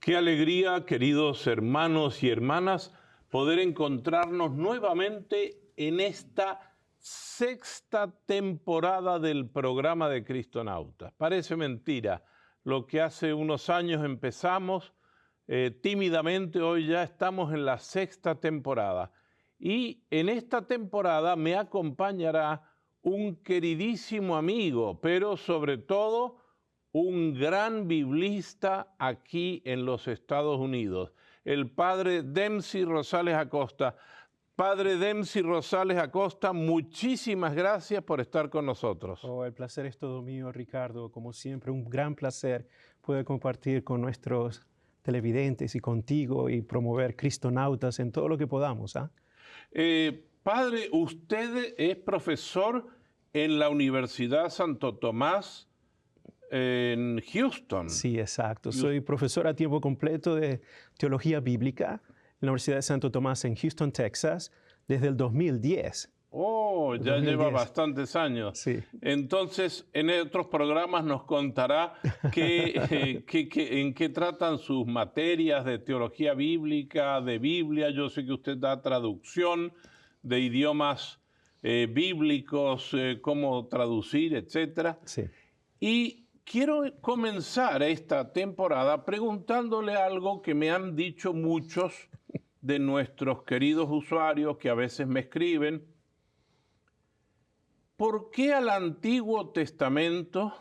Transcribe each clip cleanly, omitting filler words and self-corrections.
Qué alegría, queridos hermanos y hermanas, poder encontrarnos nuevamente en esta sexta temporada del programa de Cristonautas. Parece mentira, lo que hace unos años empezamos tímidamente, hoy ya estamos en la sexta temporada. Y en esta temporada me acompañará un queridísimo amigo, pero sobre todo un gran biblista aquí en los Estados Unidos, el padre Dempsey Rosales Acosta. Padre Dempsey Rosales Acosta, muchísimas gracias por estar con nosotros. Oh, el placer es todo mío, Ricardo. Como siempre, un gran placer poder compartir con nuestros televidentes y contigo y promover Cristonautas en todo lo que podamos. Padre, usted es profesor en la Universidad Santo Tomás en Houston. Sí, exacto. Soy profesor a tiempo completo de Teología Bíblica en la Universidad de Santo Tomás en Houston, Texas, desde el 2010. Oh, ya 2010. Lleva bastantes años. Sí. Entonces, en otros programas nos contará en qué tratan sus materias de teología bíblica, de Biblia. Yo sé que usted da traducción de idiomas bíblicos, cómo traducir, etc. Sí. Y quiero comenzar esta temporada preguntándole algo que me han dicho muchos de nuestros queridos usuarios que a veces me escriben. ¿Por qué al Antiguo Testamento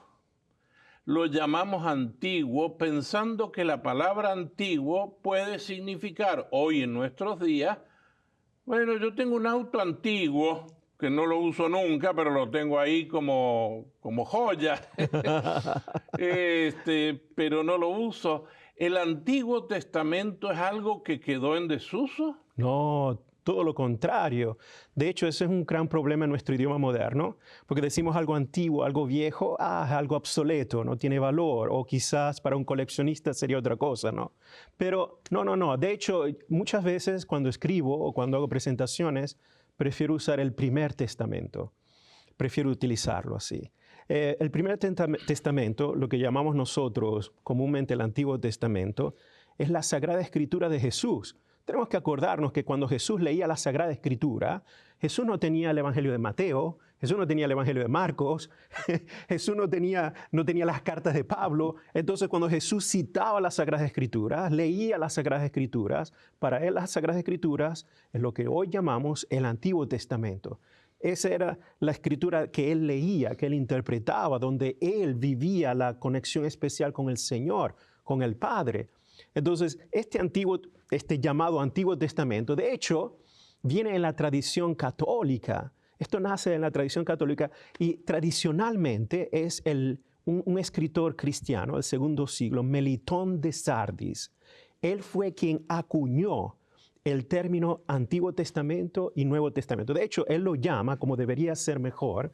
lo llamamos antiguo pensando que la palabra antiguo puede significar hoy en nuestros días, bueno, yo tengo un auto antiguo que no lo uso nunca, pero lo tengo ahí como joya, pero no lo uso? ¿El Antiguo Testamento es algo que quedó en desuso? No, todo lo contrario. De hecho, ese es un gran problema en nuestro idioma moderno, porque decimos algo antiguo, algo viejo, algo obsoleto, no tiene valor, o quizás para un coleccionista sería otra cosa, ¿no? Pero no. De hecho, muchas veces cuando escribo o cuando hago presentaciones, prefiero usar el Primer Testamento. Prefiero utilizarlo así. El Primer Testamento, lo que llamamos nosotros comúnmente el Antiguo Testamento, es la Sagrada Escritura de Jesús. Tenemos que acordarnos que cuando Jesús leía la Sagrada Escritura, Jesús no tenía el Evangelio de Mateo, Jesús no tenía el Evangelio de Marcos, Jesús no tenía las cartas de Pablo. Entonces, cuando Jesús citaba las Sagradas Escrituras, leía las Sagradas Escrituras, para él las Sagradas Escrituras es lo que hoy llamamos el Antiguo Testamento. Esa era la escritura que él leía, que él interpretaba, donde él vivía la conexión especial con el Señor, con el Padre. Entonces, este llamado Antiguo Testamento, de hecho, viene en la tradición católica. Esto nace en la tradición católica y tradicionalmente es un escritor cristiano del segundo siglo, Melitón de Sardis. Él fue quien acuñó el término Antiguo Testamento y Nuevo Testamento. De hecho, él lo llama, como debería ser mejor,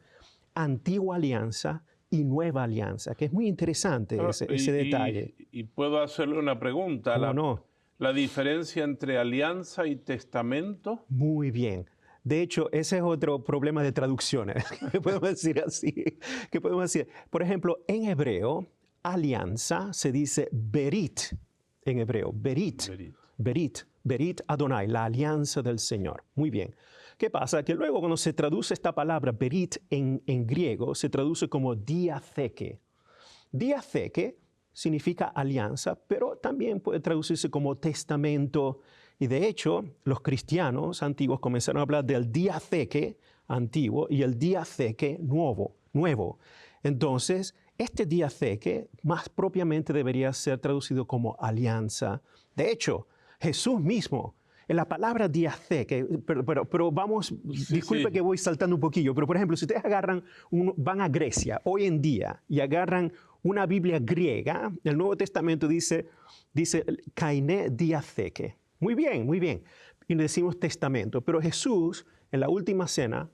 Antigua Alianza y Nueva Alianza, que es muy interesante ese detalle. Y puedo hacerle una pregunta. ¿Cómo no? ¿La diferencia entre alianza y testamento? Muy bien. De hecho, ese es otro problema de traducciones, que podemos decir así. Que podemos decir, por ejemplo, en hebreo, alianza se dice berit, en hebreo, berit Adonai, la alianza del Señor. Muy bien. ¿Qué pasa? Que luego cuando se traduce esta palabra berit en griego, se traduce como diatheke. Diatheke significa alianza, pero también puede traducirse como testamento. Y de hecho, los cristianos antiguos comenzaron a hablar del diatheke antiguo y el diatheke nuevo. Entonces, este diatheke más propiamente debería ser traducido como alianza. De hecho, Jesús mismo, en la palabra diatheke, pero vamos, disculpe que voy saltando un poquillo, pero por ejemplo, si ustedes van a Grecia hoy en día y agarran una Biblia griega, el Nuevo Testamento dice kaine diatheke. Muy bien. Y le decimos testamento. Pero Jesús, en la última cena,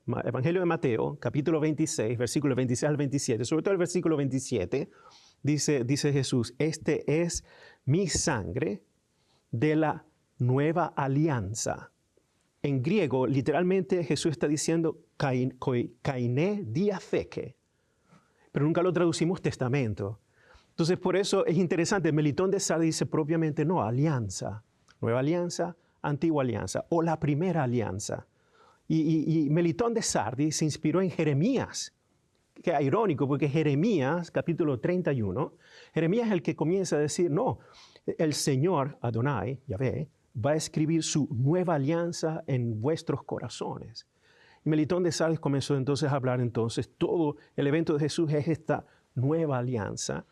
Evangelio de Mateo, capítulo 26, versículos 26 al 27, sobre todo el versículo 27, dice Jesús, este es mi sangre de la nueva alianza. En griego, literalmente, Jesús está diciendo kaine diatheke, pero nunca lo traducimos testamento. Entonces, por eso es interesante. Melitón de Sardis dice propiamente no, alianza. Nueva alianza, antigua alianza, o la primera alianza. Y Melitón de Sardis se inspiró en Jeremías. Qué irónico, porque Jeremías, capítulo 31, Jeremías es el que comienza a decir, no, el Señor, Adonai, Yahvé, va a escribir su nueva alianza en vuestros corazones. Y Melitón de Sardis comenzó entonces a hablar entonces, todo el evento de Jesús es esta nueva alianza,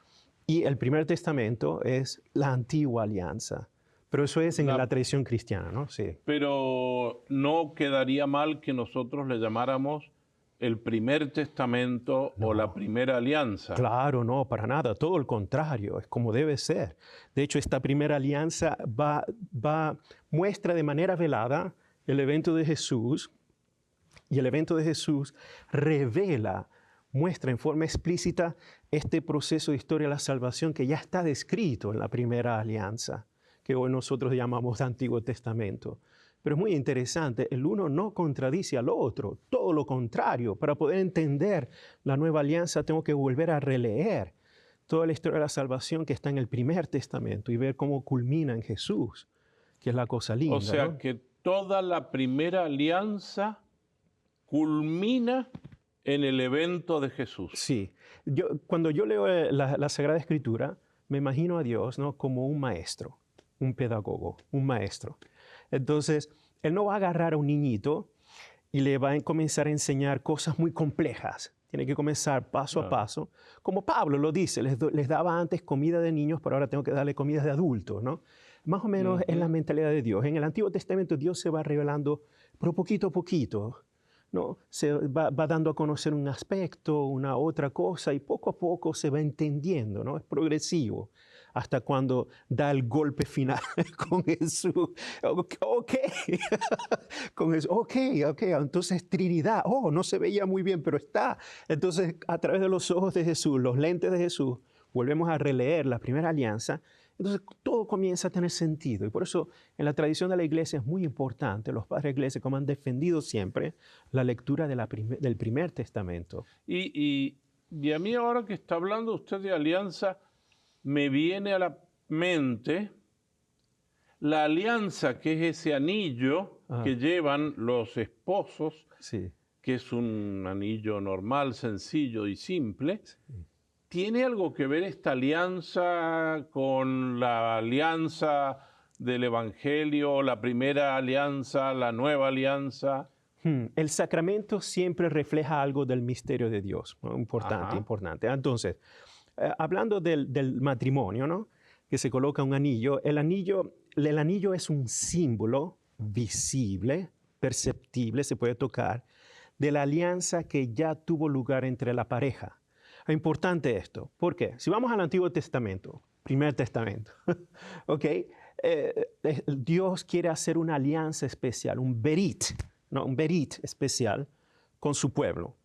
y el primer testamento es la antigua alianza. Pero eso es en la tradición cristiana, ¿no? Sí. Pero no quedaría mal que nosotros le llamáramos el primer testamento o la primera alianza. Claro, no, para nada, todo el contrario, es como debe ser. De hecho, esta primera alianza muestra de manera velada el evento de Jesús, y el evento de Jesús muestra en forma explícita este proceso de historia de la salvación que ya está descrito en la primera alianza, que hoy nosotros llamamos Antiguo Testamento. Pero es muy interesante, el uno no contradice al otro, todo lo contrario. Para poder entender la nueva alianza tengo que volver a releer toda la historia de la salvación que está en el primer testamento y ver cómo culmina en Jesús, que es la cosa linda. O sea, ¿no? que toda la primera alianza culmina en el evento de Jesús. Sí. Cuando yo leo la Sagrada Escritura, me imagino a Dios, ¿no?, como un maestro, un pedagogo, un maestro. Entonces, Él no va a agarrar a un niñito y le va a comenzar a enseñar cosas muy complejas. Tiene que comenzar paso a paso. Como Pablo lo dice, les daba antes comida de niños, pero ahora tengo que darle comida de adultos, ¿no? Más o menos es la mentalidad de Dios. En el Antiguo Testamento Dios se va revelando, pero poquito a poquito, ¿no? Se va dando a conocer un aspecto, una otra cosa, y poco a poco se va entendiendo, ¿no? Es progresivo, hasta cuando da el golpe final con Jesús. Ok, entonces Trinidad, no se veía muy bien, pero está. Entonces, a través de los ojos de Jesús, los lentes de Jesús, volvemos a releer la primera alianza. Entonces, todo comienza a tener sentido. Y por eso, en la tradición de la iglesia es muy importante, los padres de la iglesia, como han defendido siempre, la lectura del primer testamento. Y a mí ahora que está hablando usted de alianza, me viene a la mente la alianza, que es ese anillo que llevan los esposos, sí, que es un anillo normal, sencillo y simple. Sí. ¿Tiene algo que ver esta alianza con la alianza del Evangelio, la primera alianza, la nueva alianza? El sacramento siempre refleja algo del misterio de Dios, ¿no? Importante. Entonces, hablando del matrimonio, ¿no?, que se coloca un anillo, el anillo es un símbolo visible, perceptible, se puede tocar, de la alianza que ya tuvo lugar entre la pareja. Es importante esto. ¿Por qué? Si vamos al Antiguo Testamento, primer testamento, ¿ok? Dios quiere hacer una alianza especial, un berit especial con su pueblo.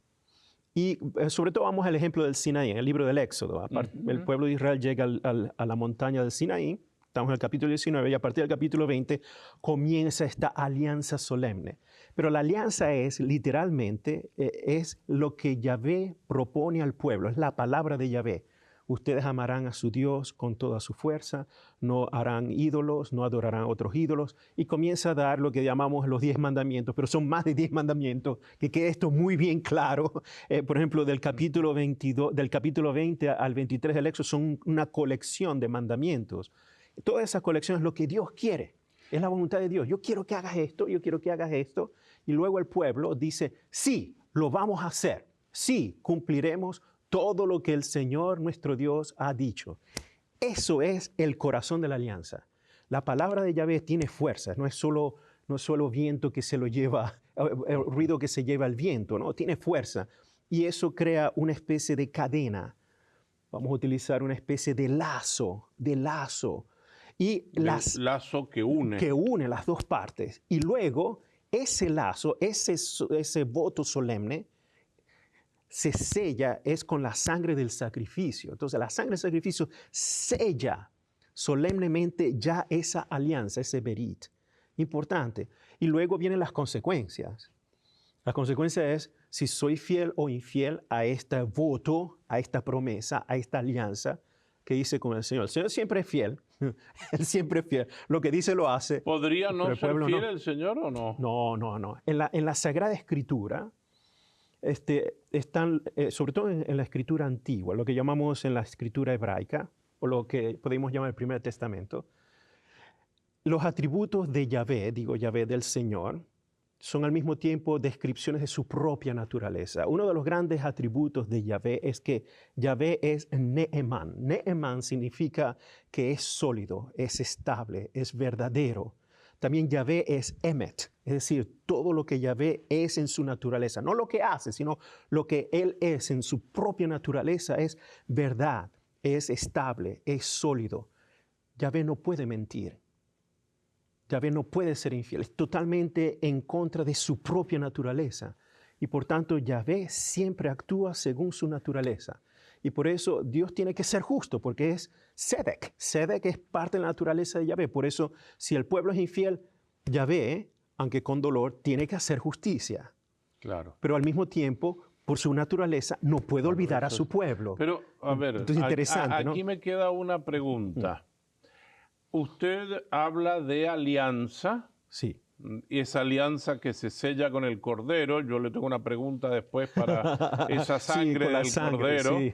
Y sobre todo vamos al ejemplo del Sinaí, en el libro del Éxodo. El pueblo de Israel llega a la montaña del Sinaí, estamos en el capítulo 19, y a partir del capítulo 20 comienza esta alianza solemne. Pero la alianza es literalmente, es lo que Yahvé propone al pueblo, es la palabra de Yahvé. Ustedes amarán a su Dios con toda su fuerza, no harán ídolos, no adorarán a otros ídolos, y comienza a dar lo que llamamos los 10 mandamientos, pero son más de 10 mandamientos, que quede esto muy bien claro. Por ejemplo, del capítulo 20 al 23 del Éxodo son una colección de mandamientos. Toda esa colección es lo que Dios quiere, es la voluntad de Dios. Yo quiero que hagas esto, yo quiero que hagas esto, y luego el pueblo dice, sí, lo vamos a hacer, sí, cumpliremos todo lo que el Señor nuestro Dios ha dicho. Eso es el corazón de la alianza. La palabra de Yahvé tiene fuerza, no es solo viento que se lo lleva, el ruido que se lleva el viento, ¿no? Tiene fuerza. Y eso crea una especie de cadena. Vamos a utilizar una especie de lazo. Y lazo que une. Que une las dos partes. Y luego ese lazo, ese voto solemne, se sella es con la sangre del sacrificio. Entonces la sangre del sacrificio sella solemnemente ya esa alianza, ese berit. Importante. Y luego vienen las consecuencias. La consecuencia es si soy fiel o infiel a este voto, a esta promesa, a esta alianza, que hice con el Señor. El Señor siempre es fiel. Él siempre es fiel. Lo que dice lo hace. ¿Podría pero no el ser pueblo fiel no. el Señor o no? No. En la Sagrada Escritura, están, sobre todo en la Escritura antigua, lo que llamamos en la Escritura hebraica, o lo que podemos llamar el Primer Testamento, los atributos de Yahvé, digo Yahvé del Señor, son al mismo tiempo descripciones de su propia naturaleza. Uno de los grandes atributos de Yahvé es que Yahvé es Ne'eman. Ne'eman significa que es sólido, es estable, es verdadero. También Yahvé es Emet, es decir, todo lo que Yahvé es en su naturaleza. No lo que hace, sino lo que Él es en su propia naturaleza es verdad, es estable, es sólido. Yahvé no puede mentir. Yahvé no puede ser infiel, es totalmente en contra de su propia naturaleza. Y por tanto, Yahvé siempre actúa según su naturaleza. Y por eso Dios tiene que ser justo, porque es Sedek. Sedek es parte de la naturaleza de Yahvé. Por eso, si el pueblo es infiel, Yahvé, aunque con dolor, tiene que hacer justicia. Claro. Pero al mismo tiempo, por su naturaleza, no puede olvidar a eso su pueblo. Pero, a ver, Entonces, interesante, ¿no? aquí me queda una pregunta. Usted habla de alianza, Sí. y esa alianza que se sella con el cordero. Yo le tengo una pregunta después para esa Sí, sangre con la del sangre, cordero sí.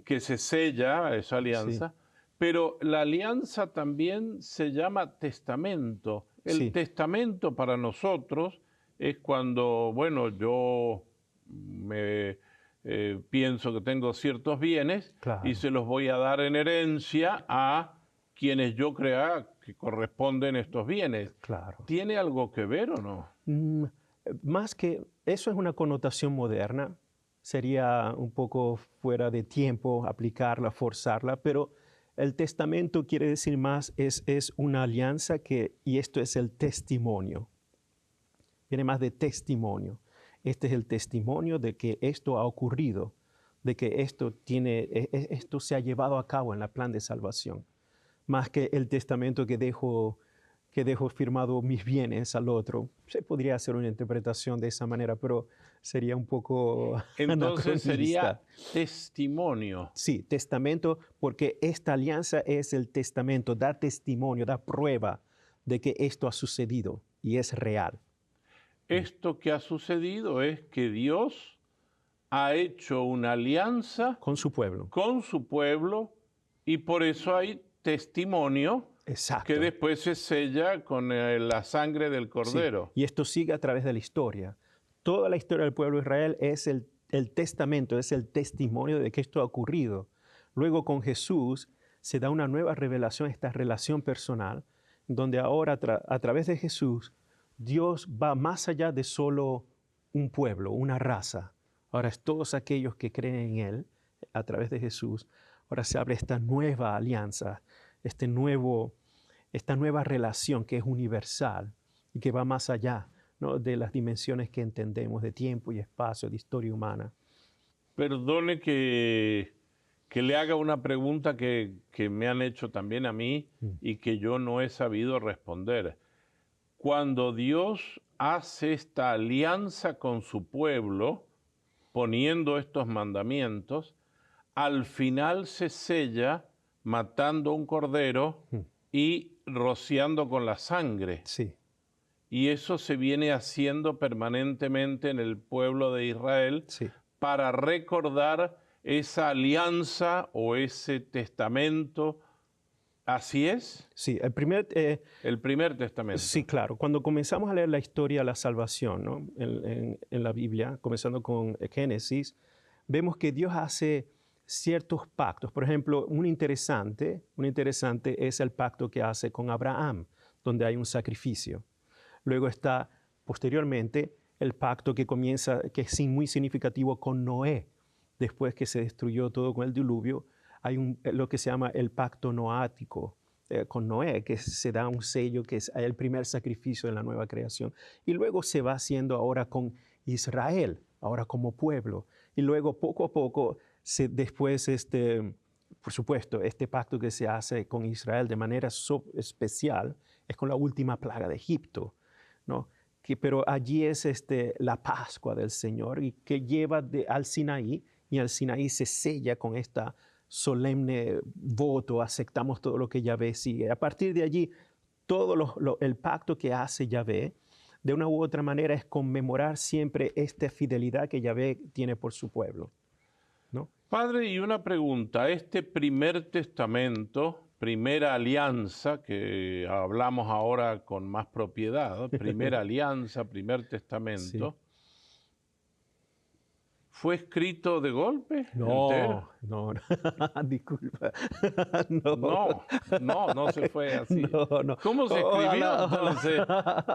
que se sella, esa alianza. Pero la alianza también se llama testamento. El Sí. testamento para nosotros es cuando, bueno, yo pienso que tengo ciertos bienes Claro. y se los voy a dar en herencia a quienes yo crea que corresponden estos bienes. Claro. ¿Tiene algo que ver o no? Más que eso es una connotación moderna, sería un poco fuera de tiempo aplicarla, forzarla, pero el testamento quiere decir más, es una alianza y esto es el testimonio. Viene más de testimonio. Este es el testimonio de que esto ha ocurrido, de que esto se ha llevado a cabo en el plan de salvación. Más que el testamento que dejo firmado mis bienes al otro. Se podría hacer una interpretación de esa manera, pero sería un poco Entonces sería anacronista. testimonio. Sí, testamento, porque esta alianza es el testamento, da testimonio, da prueba de que esto ha sucedido y es real. Esto que ha sucedido es que Dios ha hecho una alianza Con su pueblo. Y por eso hay testimonio. Exacto. Que después se sella con la sangre del cordero. Sí, y esto sigue a través de la historia. Toda la historia del pueblo de Israel es el testamento, es el testimonio de que esto ha ocurrido. Luego con Jesús se da una nueva revelación, esta relación personal, donde ahora a través de Jesús Dios va más allá de solo un pueblo, una raza. Ahora es todos aquellos que creen en Él a través de Jesús. Ahora se abre esta nueva alianza, esta nueva relación que es universal y que va más allá, ¿no?, de las dimensiones que entendemos de tiempo y espacio, de historia humana. Perdone que le haga una pregunta que me han hecho también a mí y que yo no he sabido responder. Cuando Dios hace esta alianza con su pueblo, poniendo estos mandamientos, al final se sella matando un cordero y rociando con la sangre. Sí. Y eso se viene haciendo permanentemente en el pueblo de Israel, Sí. para recordar esa alianza o ese testamento. ¿Así es? Sí, el primer testamento. Sí, claro. Cuando comenzamos a leer la historia de la salvación, ¿no?, en la Biblia, comenzando con Génesis, vemos que Dios hace ciertos pactos. Por ejemplo, un interesante es el pacto que hace con Abraham, donde hay un sacrificio. Luego está, posteriormente, el pacto que que es muy significativo con Noé. Después que se destruyó todo con el diluvio, hay lo que se llama el pacto noático con Noé, que se da un sello, que es el primer sacrificio de la nueva creación. Y luego se va haciendo ahora con Israel, ahora como pueblo. Y luego, poco a poco, después, por supuesto, este pacto que se hace con Israel de manera especial es con la última plaga de Egipto, ¿no? Pero allí es la Pascua del Señor, y que lleva al Sinaí, y al Sinaí se sella con esta solemne voto, aceptamos todo lo que Yahvé sigue. A partir de allí, el pacto que hace Yahvé, de una u otra manera, es conmemorar siempre esta fidelidad que Yahvé tiene por su pueblo, ¿no? Padre, y una pregunta. Este primer testamento, primera alianza, que hablamos ahora con más propiedad, primera alianza, primer testamento, Sí. ¿fue escrito de golpe? No, ¿Entero? no, disculpa. No se fue así. No. ¿Cómo se escribió Ojalá, entonces?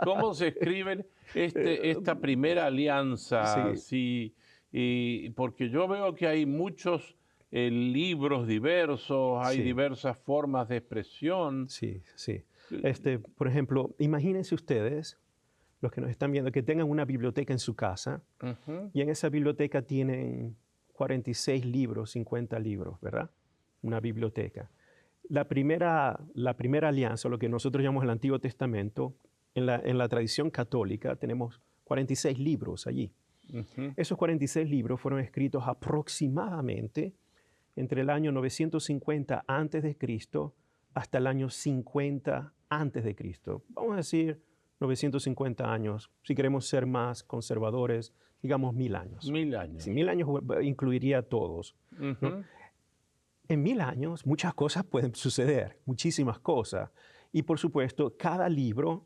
¿Cómo se escribe esta primera alianza? Sí. Sí, y porque yo veo que hay muchos libros diversos, hay Sí. diversas formas de expresión. Sí. Por ejemplo, imagínense ustedes, los que nos están viendo, que tengan una biblioteca en su casa Ujú. y en esa biblioteca tienen 46 libros, 50 libros, ¿verdad? Una biblioteca. La primera alianza, lo que nosotros llamamos el Antiguo Testamento, en la tradición católica tenemos 46 libros allí. Ujú. Esos 46 libros fueron escritos aproximadamente entre el año 950 a.C. hasta el año 50 a.C. Vamos a decir 950 años. Si queremos ser más conservadores, digamos 1000 años. 1000 años. Si 1000 años incluiría a todos, ¿no? Ujú. En 1000 años muchas cosas pueden suceder, muchísimas cosas. Y por supuesto, cada libro,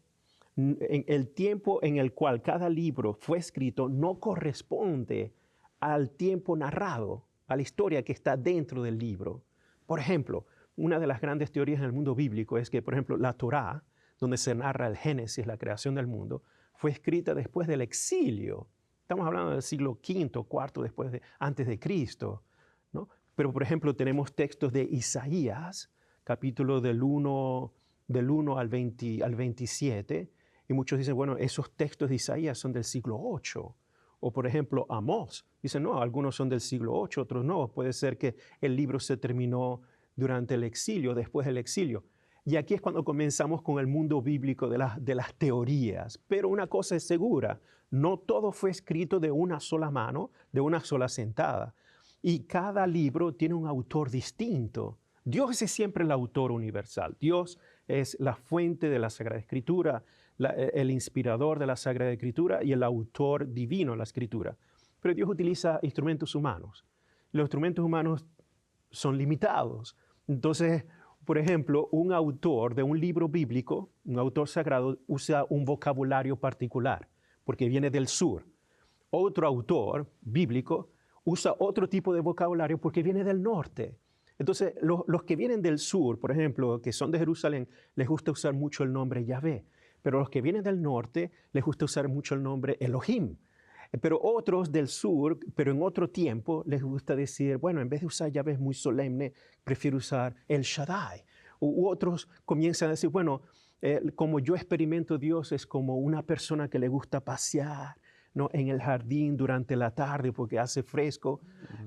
en el tiempo en el cual cada libro fue escrito, no corresponde al tiempo narrado, a la historia que está dentro del libro. Por ejemplo, una de las grandes teorías en el mundo bíblico es que, por ejemplo, la Torá, donde se narra el Génesis, la creación del mundo, fue escrita después del exilio. Estamos hablando del siglo V, IV antes de Cristo, ¿no? Pero, por ejemplo, tenemos textos de Isaías, capítulo del 1 al 27, y muchos dicen, bueno, esos textos de Isaías son del siglo VIII. O, por ejemplo, Amós. Dicen, no, algunos son del siglo VIII, otros no. Puede ser que el libro se terminó durante el exilio, después del exilio. Y aquí es cuando comenzamos con el mundo bíblico de las teorías. Pero una cosa es segura, no todo fue escrito de una sola mano, de una sola sentada. Y cada libro tiene un autor distinto. Dios es siempre el autor universal. Dios es la fuente de la Sagrada Escritura, el inspirador de la Sagrada Escritura y el autor divino de la Escritura. Pero Dios utiliza instrumentos humanos. Los instrumentos humanos son limitados. Entonces, por ejemplo, un autor de un libro bíblico, un autor sagrado, usa un vocabulario particular, porque viene del sur. Otro autor bíblico usa otro tipo de vocabulario porque viene del norte. Entonces, los que vienen del sur, por ejemplo, que son de Jerusalén, les gusta usar mucho el nombre Yahvé. Pero los que vienen del norte, les gusta usar mucho el nombre Elohim. Pero otros del sur, pero en otro tiempo, les gusta decir, bueno, en vez de usar Yahvé muy solemne, prefiero usar El Shaddai. U otros comienzan a decir, bueno, como yo experimento Dios es como una persona que le gusta pasear, ¿no?, en el jardín durante la tarde porque hace fresco,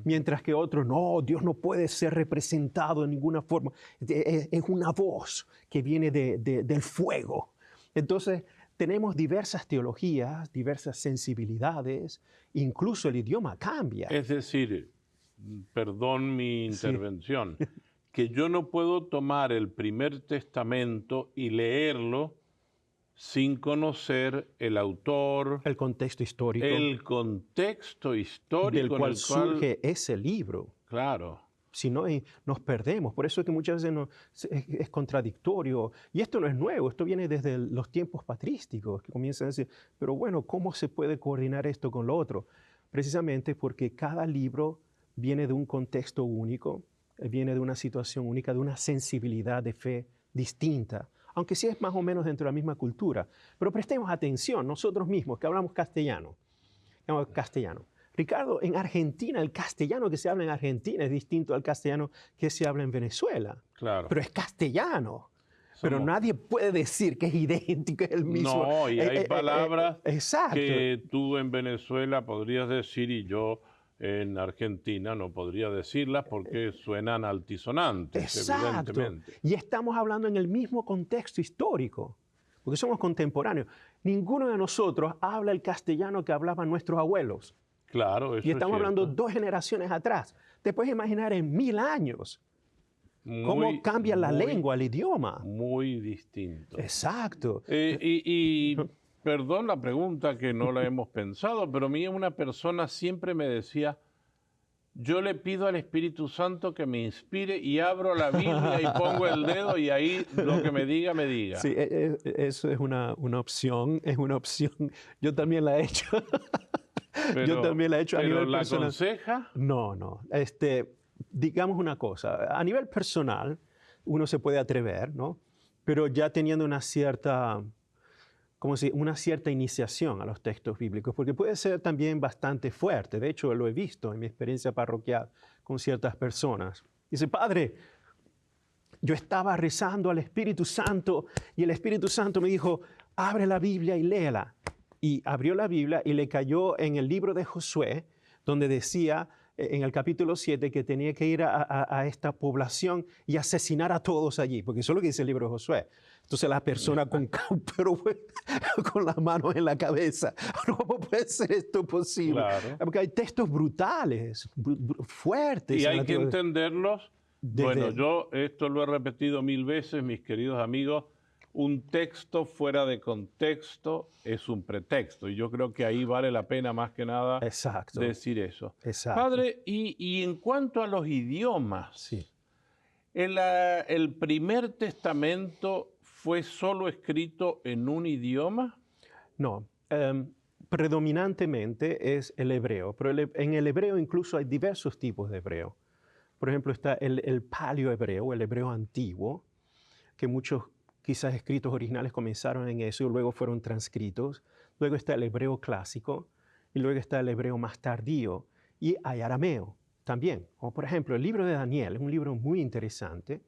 mientras que otros, no, Dios no puede ser representado de ninguna forma. Es una voz que viene del fuego. Entonces, tenemos diversas teologías, diversas sensibilidades, incluso el idioma cambia. Es decir, perdón mi intervención, que yo no puedo tomar el primer testamento y leerlo sin conocer el autor, El contexto histórico el contexto histórico del cual en el cual surge ese libro. Claro. Si no, nos perdemos. Por eso es que muchas veces es contradictorio. Y esto no es nuevo, esto viene desde los tiempos patrísticos, que comienzan a decir, pero bueno, ¿cómo se puede coordinar esto con lo otro? Precisamente porque cada libro viene de un contexto único, viene de una situación única, de una sensibilidad de fe distinta, aunque sí es más o menos dentro de la misma cultura. Pero prestemos atención, nosotros mismos que hablamos castellano. Ricardo, en Argentina, el castellano que se habla en Argentina es distinto al castellano que se habla en Venezuela. Claro. Pero es castellano. Pero nadie puede decir que es idéntico, es el mismo. No, y hay palabras exacto. que tú en Venezuela podrías decir y yo en Argentina no podría decirlas porque suenan altisonantes, Exacto. evidentemente. Y estamos hablando en el mismo contexto histórico, porque somos contemporáneos. Ninguno de nosotros habla el castellano que hablaban nuestros abuelos. Claro, eso Y estamos es hablando cierto. 2 generaciones atrás. Te puedes imaginar en 1000 años cómo cambia la lengua, el idioma. Muy distinto. Exacto. Perdón la pregunta que no la hemos pensado, pero a mí una persona siempre me decía, yo le pido al Espíritu Santo que me inspire y abro la Biblia y pongo el dedo y ahí lo que me diga, me diga. Sí, eso es una opción, es una opción. Yo también la he hecho. Yo también la he hecho a nivel personal. ¿Pero la aconseja? No. Digamos una cosa, a nivel personal uno se puede atrever, ¿no? Pero ya teniendo una cierta iniciación a los textos bíblicos, porque puede ser también bastante fuerte. De hecho, lo he visto en mi experiencia parroquial con ciertas personas. Dice, padre, yo estaba rezando al Espíritu Santo y el Espíritu Santo me dijo, abre la Biblia y léela. Y abrió la Biblia y le cayó en el libro de Josué, donde decía en el capítulo 7 que tenía que ir a esta población y asesinar a todos allí, porque eso es lo que dice el libro de Josué. Entonces la persona con las manos en la cabeza, ¿cómo puede ser esto posible? Claro. Porque hay textos brutales, fuertes. Y hay que entenderlos. Bueno, yo esto lo he repetido 1000 veces, mis queridos amigos. Un texto fuera de contexto es un pretexto. Y yo creo que ahí vale la pena más que nada decir eso. Exacto. Padre, y en cuanto a los idiomas, sí. ¿El primer testamento fue solo escrito en un idioma? No. Predominantemente es el hebreo, pero en el hebreo incluso hay diversos tipos de hebreo. Por ejemplo, está el paleohebreo, el hebreo antiguo, que muchos quizás escritos originales comenzaron en eso y luego fueron transcritos. Luego está el hebreo clásico y luego está el hebreo más tardío. Y hay arameo también. Como por ejemplo, el libro de Daniel es un libro muy interesante.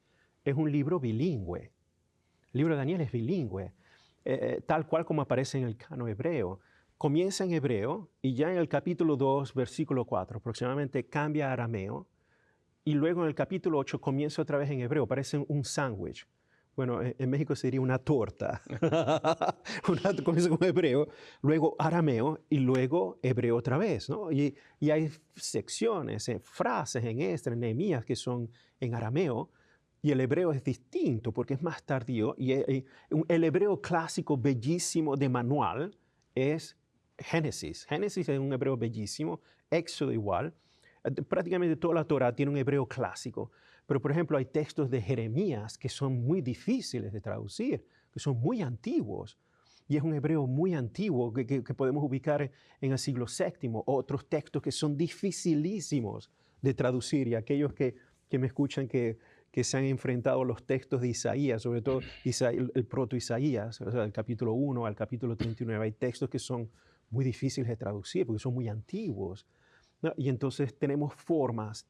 Es un libro bilingüe. El libro de Daniel es bilingüe, tal cual como aparece en el canon hebreo. Comienza en hebreo y ya en el capítulo 2, versículo 4, aproximadamente cambia a arameo. Y luego en el capítulo 8 comienza otra vez en hebreo. Parece un sándwich. Bueno, en México sería una torta. Comienza con hebreo, luego arameo y luego hebreo otra vez, ¿no? Y hay secciones, frases en Esdras, en Nehemías que son en arameo y el hebreo es distinto porque es más tardío. Y el hebreo clásico bellísimo de manual es Génesis. Génesis es un hebreo bellísimo, Éxodo igual. Prácticamente toda la Torá tiene un hebreo clásico. Pero, por ejemplo, hay textos de Jeremías que son muy difíciles de traducir, que son muy antiguos. Y es un hebreo muy antiguo que podemos ubicar en el siglo VII. Otros textos que son dificilísimos de traducir. Y aquellos que me escuchan que se han enfrentado a los textos de Isaías, sobre todo el proto-Isaías, o sea, del capítulo 1 al capítulo 39, hay textos que son muy difíciles de traducir porque son muy antiguos. ¿No? Y entonces tenemos formas,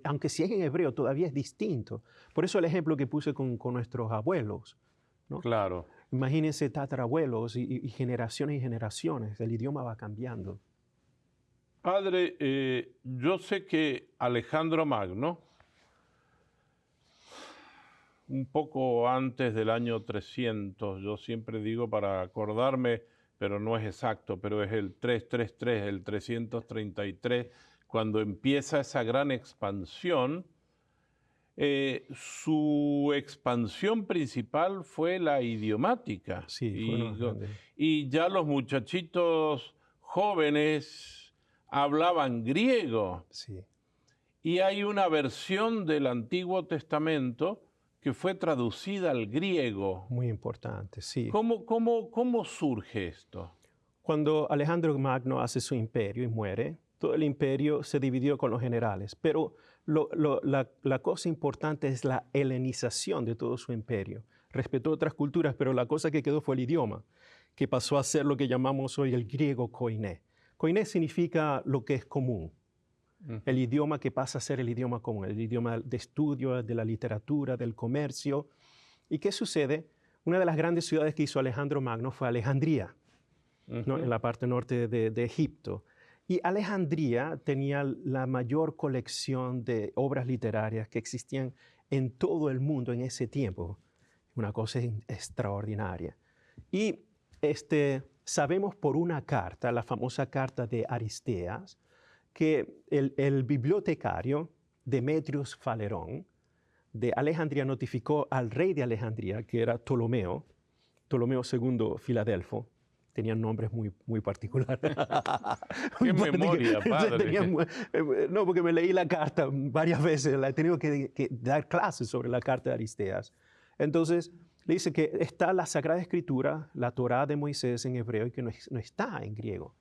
aunque si es en hebreo todavía es distinto. Por eso el ejemplo que puse con nuestros abuelos, ¿no? Claro. Imagínense tatarabuelos y generaciones y generaciones, el idioma va cambiando. Padre, yo sé que Alejandro Magno, un poco antes del año 300, yo siempre digo para acordarme, pero no es exacto, pero es el 333, el 333, cuando empieza esa gran expansión. Su expansión principal fue la idiomática. Sí, y ya los muchachitos jóvenes hablaban griego. Sí. Y hay una versión del Antiguo Testamento que fue traducida al griego. Muy importante, sí. ¿Cómo surge esto? Cuando Alejandro Magno hace su imperio y muere, todo el imperio se dividió con los generales, pero la cosa importante es la helenización de todo su imperio. Respetó otras culturas, pero la cosa que quedó fue el idioma, que pasó a ser lo que llamamos hoy el griego koiné. Koiné significa lo que es común. El idioma que pasa a ser el idioma común, el idioma de estudio, de la literatura, del comercio. ¿Y qué sucede? Una de las grandes ciudades que hizo Alejandro Magno fue Alejandría, ¿no? En la parte norte de Egipto. Y Alejandría tenía la mayor colección de obras literarias que existían en todo el mundo en ese tiempo. Una cosa extraordinaria. Y sabemos por una carta, la famosa carta de Aristeas, que el bibliotecario Demetrios Falerón de Alejandría notificó al rey de Alejandría, que era Ptolomeo II Filadelfo. Tenían nombres muy particulares. ¡Qué memoria, padre! No, porque me leí la carta varias veces, he tenido que dar clases sobre la carta de Aristeas. Entonces, le dice que está la Sagrada Escritura, la Torá de Moisés en hebreo, y que no está en griego.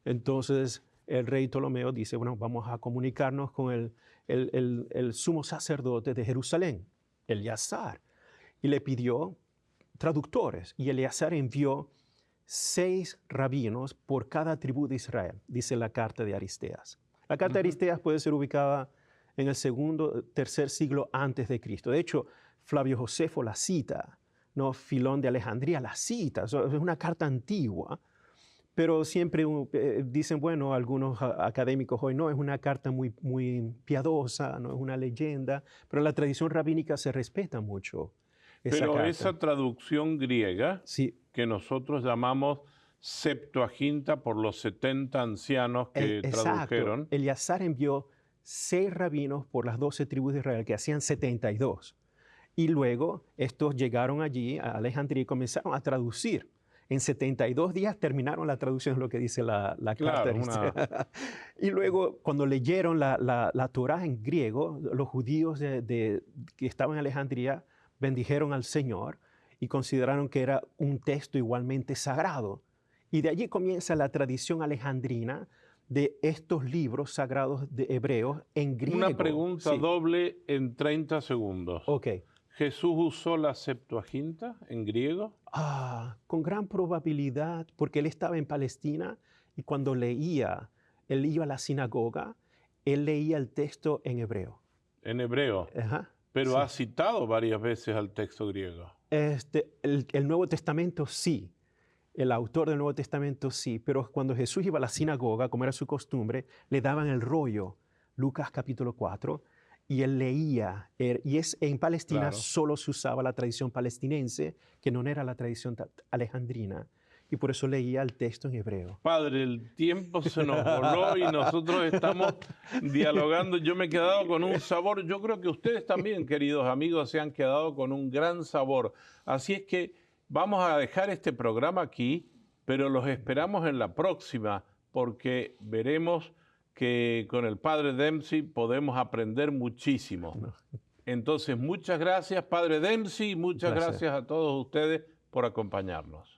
Entonces, el rey Ptolomeo dice, bueno, vamos a comunicarnos con el sumo sacerdote de Jerusalén, Eleazar, y le pidió traductores, y Eleazar envió 6 rabinos por cada tribu de Israel, dice la carta de Aristeas. La carta de Aristeas puede ser ubicada en el segundo, tercer siglo antes de Cristo. De hecho, Flavio Josefo la cita, ¿no? Filón de Alejandría la cita. Es una carta antigua, pero siempre dicen, bueno, algunos académicos hoy, no, es una carta muy piadosa, no es una leyenda, pero la tradición rabínica se respeta mucho. Pero esa traducción griega, sí, que nosotros llamamos Septuaginta por los 70 ancianos que tradujeron. Exacto. Eleazar envió 6 rabinos por las 12 tribus de Israel, que hacían 72. Y luego estos llegaron allí a Alejandría y comenzaron a traducir. En 72 días terminaron la traducción, es lo que dice la carta. Y luego, cuando leyeron la Torá en griego, los judíos que estaban en Alejandría bendijeron al Señor y consideraron que era un texto igualmente sagrado. Y de allí comienza la tradición alejandrina de estos libros sagrados de hebreos en griego. Una pregunta doble en 30 segundos. Ok. ¿Jesús usó la Septuaginta en griego? Con gran probabilidad, porque él estaba en Palestina y cuando leía, él iba a la sinagoga, él leía el texto en hebreo. En hebreo. Ajá. Pero sí. ha citado varias veces al texto griego. El Nuevo Testamento sí. El autor del Nuevo Testamento sí, pero cuando Jesús iba a la sinagoga, como era su costumbre, le daban el rollo, Lucas capítulo 4, y él leía. Y en Palestina solo se usaba la tradición palestinense, que no era la tradición alejandrina, y por eso leía el texto en hebreo. Padre, el tiempo se nos voló y nosotros estamos dialogando. Yo me he quedado con un sabor. Yo creo que ustedes también, queridos amigos, se han quedado con un gran sabor. Así es que vamos a dejar este programa aquí, pero los esperamos en la próxima, porque veremos que con el Padre Dempsey podemos aprender muchísimo. Entonces, muchas gracias, Padre Dempsey, muchas gracias a todos ustedes por acompañarnos.